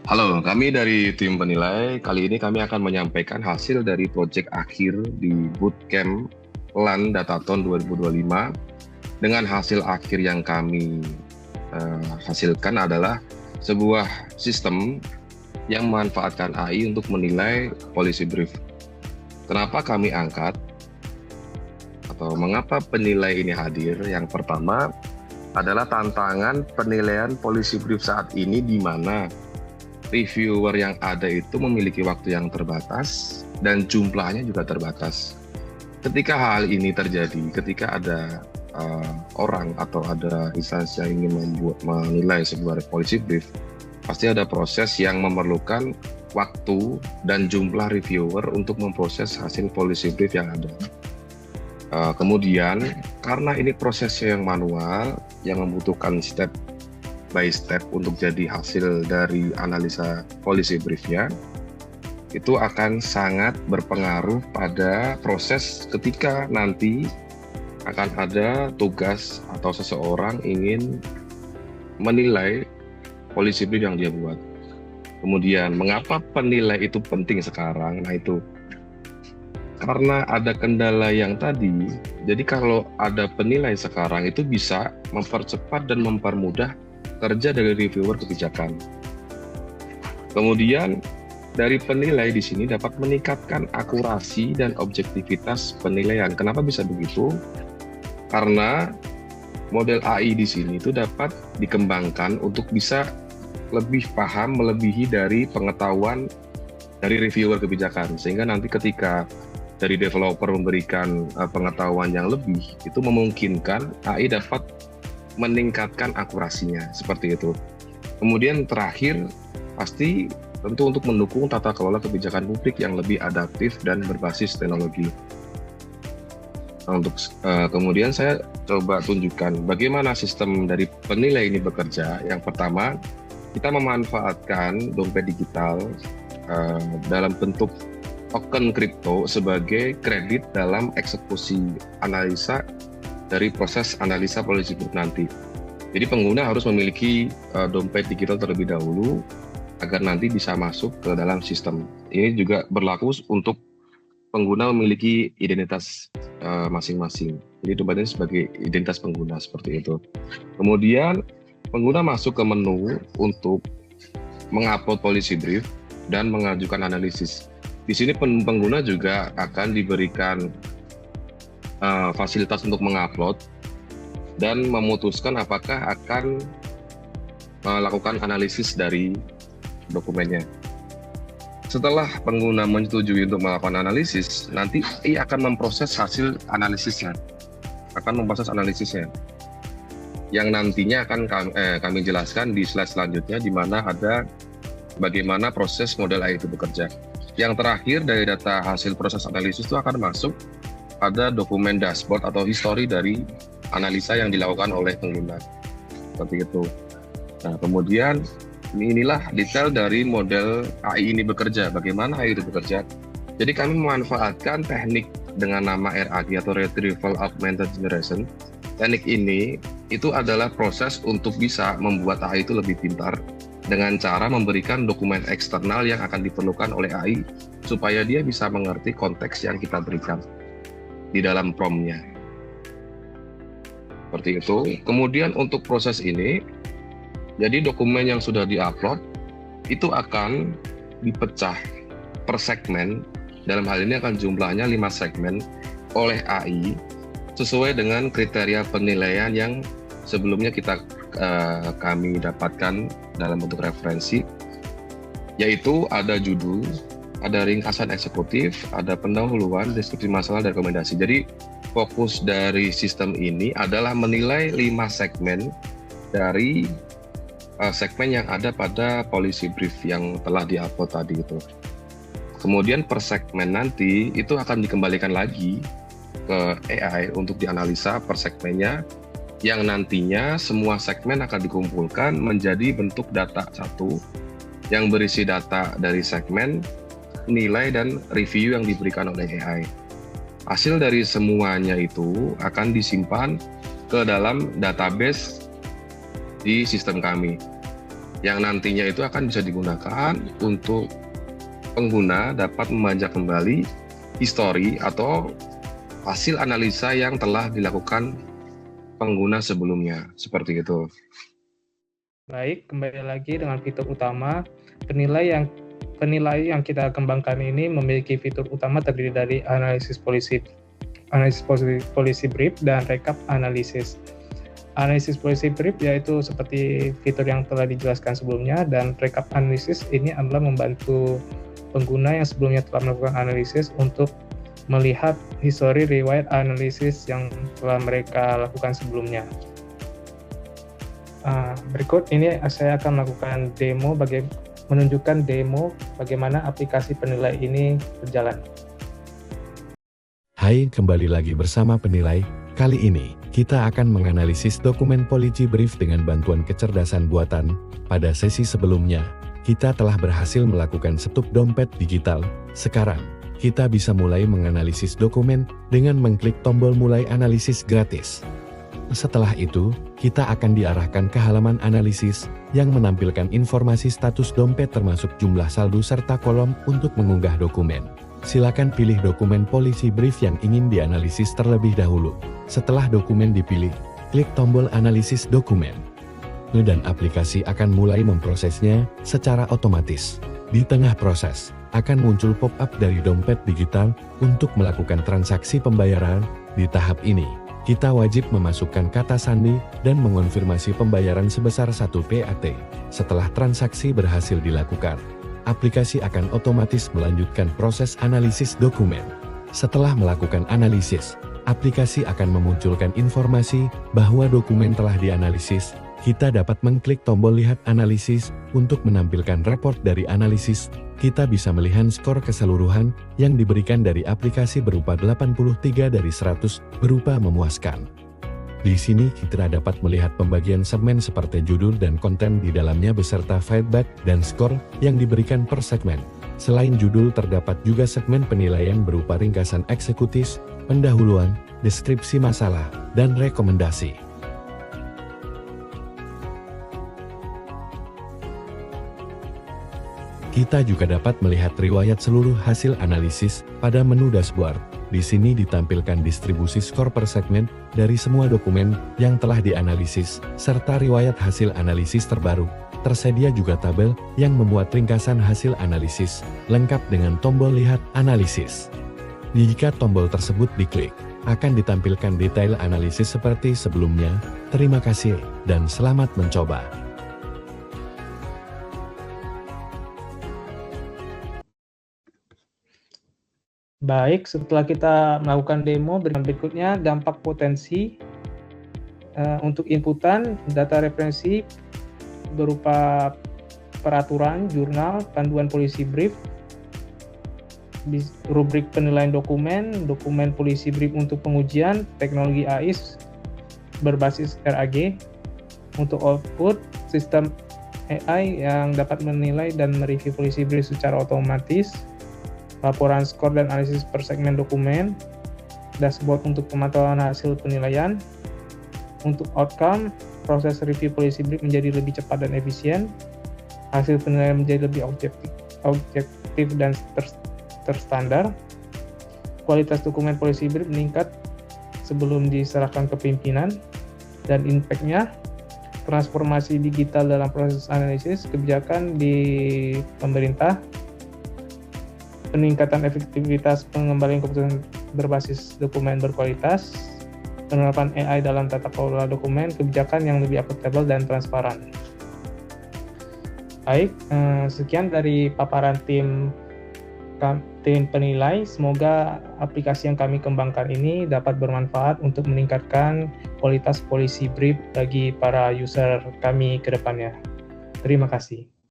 Halo, kami dari tim penilai. Kali ini kami akan menyampaikan hasil dari proyek akhir di Bootcamp LAN Datathon 2025. Dengan hasil akhir yang kami hasilkan adalah sebuah sistem yang memanfaatkan AI untuk menilai policy brief. Kenapa kami angkat atau mengapa penilai ini hadir? Yang pertama adalah tantangan penilaian policy brief saat ini, di mana reviewer yang ada itu memiliki waktu yang terbatas dan jumlahnya juga terbatas. Ketika hal ini terjadi, ketika ada orang atau ada instansi yang ingin menilai sebuah policy brief, pasti ada proses yang memerlukan waktu dan jumlah reviewer untuk memproses hasil policy brief yang ada. Kemudian, karena ini prosesnya yang manual, yang membutuhkan step by step untuk jadi hasil dari analisa policy briefnya, itu akan sangat berpengaruh pada proses ketika nanti akan ada tugas atau seseorang ingin menilai policy brief yang dia buat. Kemudian, mengapa penilai itu penting sekarang? Nah, itu karena ada kendala yang tadi. Jadi kalau ada penilai sekarang, itu bisa mempercepat dan mempermudah kerja dari reviewer kebijakan. Kemudian dari penilai di sini dapat meningkatkan akurasi dan objektivitas penilaian. Kenapa bisa begitu? Karena model AI di sini itu dapat dikembangkan untuk bisa lebih paham, melebihi dari pengetahuan dari reviewer kebijakan, sehingga nanti ketika dari developer memberikan pengetahuan yang lebih, itu memungkinkan AI dapat meningkatkan akurasinya, seperti itu. Kemudian terakhir, pasti tentu untuk mendukung tata kelola kebijakan publik yang lebih adaptif dan berbasis teknologi. Nah, untuk kemudian saya coba tunjukkan bagaimana sistem dari penilai ini bekerja. Yang pertama, kita memanfaatkan dompet digital dalam bentuk token kripto sebagai kredit dalam eksekusi analisa dari proses analisa policy brief nanti. Jadi pengguna harus memiliki dompet digital terlebih dahulu agar nanti bisa masuk ke dalam sistem. Ini juga berlaku untuk pengguna memiliki identitas masing-masing. Jadi dompet ini sebagai identitas pengguna, seperti itu. Kemudian pengguna masuk ke menu untuk mengupload policy brief dan mengajukan analisis. Di sini pengguna juga akan diberikan fasilitas untuk mengupload dan memutuskan apakah akan melakukan analisis dari dokumennya. Setelah pengguna menyetujui untuk melakukan analisis, nanti AI akan memproses hasil analisisnya, yang nantinya akan kami jelaskan di slide selanjutnya, di mana ada bagaimana proses model AI itu bekerja. Yang terakhir, dari data hasil proses analisis itu akan masuk pada dokumen dashboard atau history dari analisa yang dilakukan oleh pengguna. Seperti itu. Nah, kemudian inilah detail dari model AI ini bekerja. Bagaimana AI itu bekerja? Jadi kami memanfaatkan teknik dengan nama RAG atau Retrieval Augmented Generation. Teknik ini itu adalah proses untuk bisa membuat AI itu lebih pintar dengan cara memberikan dokumen eksternal yang akan diperlukan oleh AI supaya dia bisa mengerti konteks yang kita berikan di dalam prompt-nya. Seperti itu. Kemudian untuk proses ini, jadi dokumen yang sudah diupload itu akan dipecah per segmen. Dalam hal ini akan jumlahnya 5 segmen oleh AI sesuai dengan kriteria penilaian yang sebelumnya kami dapatkan dalam bentuk referensi, yaitu ada judul, ada ringkasan eksekutif, ada pendahuluan, deskripsi masalah, dan rekomendasi. Jadi fokus dari sistem ini adalah menilai 5 segmen dari segmen yang ada pada policy brief yang telah diupload tadi itu. Kemudian per segmen nanti itu akan dikembalikan lagi ke AI untuk dianalisa per segmennya, yang nantinya semua segmen akan dikumpulkan menjadi bentuk data satu yang berisi data dari segmen, nilai, dan review yang diberikan oleh AI. Hasil dari semuanya itu akan disimpan ke dalam database di sistem kami. yang nantinya itu akan bisa digunakan untuk pengguna dapat membaca kembali histori atau hasil analisa yang telah dilakukan pengguna sebelumnya, seperti itu. Baik, kembali lagi dengan fitur utama. Penilai yang kita kembangkan ini memiliki fitur utama terdiri dari analisis polisi brief dan recap analisis. Analisis polisi brief yaitu seperti fitur yang telah dijelaskan sebelumnya, dan recap analisis ini adalah membantu pengguna yang sebelumnya telah melakukan analisis untuk melihat histori riwayat analisis yang telah mereka lakukan sebelumnya. Berikut ini saya akan melakukan menunjukkan demo bagaimana aplikasi penilai ini berjalan. Hai, kembali lagi bersama Penilai. Kali ini, kita akan menganalisis dokumen Polisi Brief dengan bantuan kecerdasan buatan. Pada sesi sebelumnya, kita telah berhasil melakukan stuk dompet digital. Sekarang, kita bisa mulai menganalisis dokumen dengan mengklik tombol mulai analisis gratis. Setelah itu, kita akan diarahkan ke halaman analisis yang menampilkan informasi status dompet termasuk jumlah saldo serta kolom untuk mengunggah dokumen. Silakan pilih dokumen Polisi Brief yang ingin dianalisis terlebih dahulu. Setelah dokumen dipilih, klik tombol analisis dokumen. Dan aplikasi akan mulai memprosesnya secara otomatis. Di tengah proses, akan muncul pop-up dari dompet digital untuk melakukan transaksi pembayaran. Di tahap ini, kita wajib memasukkan kata sandi dan mengonfirmasi pembayaran sebesar 1 PAT. Setelah transaksi berhasil dilakukan, aplikasi akan otomatis melanjutkan proses analisis dokumen. Setelah melakukan analisis, aplikasi akan memunculkan informasi bahwa dokumen telah dianalisis. Kita dapat mengklik tombol lihat analisis untuk menampilkan report dari analisis. Kita bisa melihat skor keseluruhan yang diberikan dari aplikasi berupa 83 dari 100, berupa memuaskan. Di sini kita dapat melihat pembagian segmen seperti judul dan konten di dalamnya beserta feedback dan skor yang diberikan per segmen. Selain judul, terdapat juga segmen penilaian berupa ringkasan eksekutif, pendahuluan, deskripsi masalah, dan rekomendasi. Kita juga dapat melihat riwayat seluruh hasil analisis pada menu dashboard. Di sini ditampilkan distribusi skor per segmen dari semua dokumen yang telah dianalisis, serta riwayat hasil analisis terbaru. Tersedia juga tabel yang memuat ringkasan hasil analisis, lengkap dengan tombol lihat analisis. Jika tombol tersebut diklik, akan ditampilkan detail analisis seperti sebelumnya. Terima kasih, dan selamat mencoba. Baik, setelah kita melakukan demo, berikutnya dampak potensi untuk inputan data referensi berupa peraturan, jurnal, panduan polisi brief, rubrik penilaian dokumen, dokumen polisi brief untuk pengujian, teknologi AIS berbasis RAG, untuk output, sistem AI yang dapat menilai dan mereview polisi brief secara otomatis, laporan skor dan analisis per segmen dokumen, dashboard untuk pemantauan hasil penilaian. Untuk outcome, proses review polisi brief menjadi lebih cepat dan efisien, hasil penilaian menjadi lebih objektif dan terstandar, kualitas dokumen polisi brief meningkat sebelum diserahkan ke pimpinan, dan impact-nya, transformasi digital dalam proses analisis kebijakan di pemerintah, peningkatan efektivitas pengembalian keputusan berbasis dokumen berkualitas, penerapan AI dalam tata kelola dokumen, kebijakan yang lebih akuntabel dan transparan. Baik, sekian dari paparan tim penilai. Semoga aplikasi yang kami kembangkan ini dapat bermanfaat untuk meningkatkan kualitas polisi brief bagi para user kami ke depannya. Terima kasih.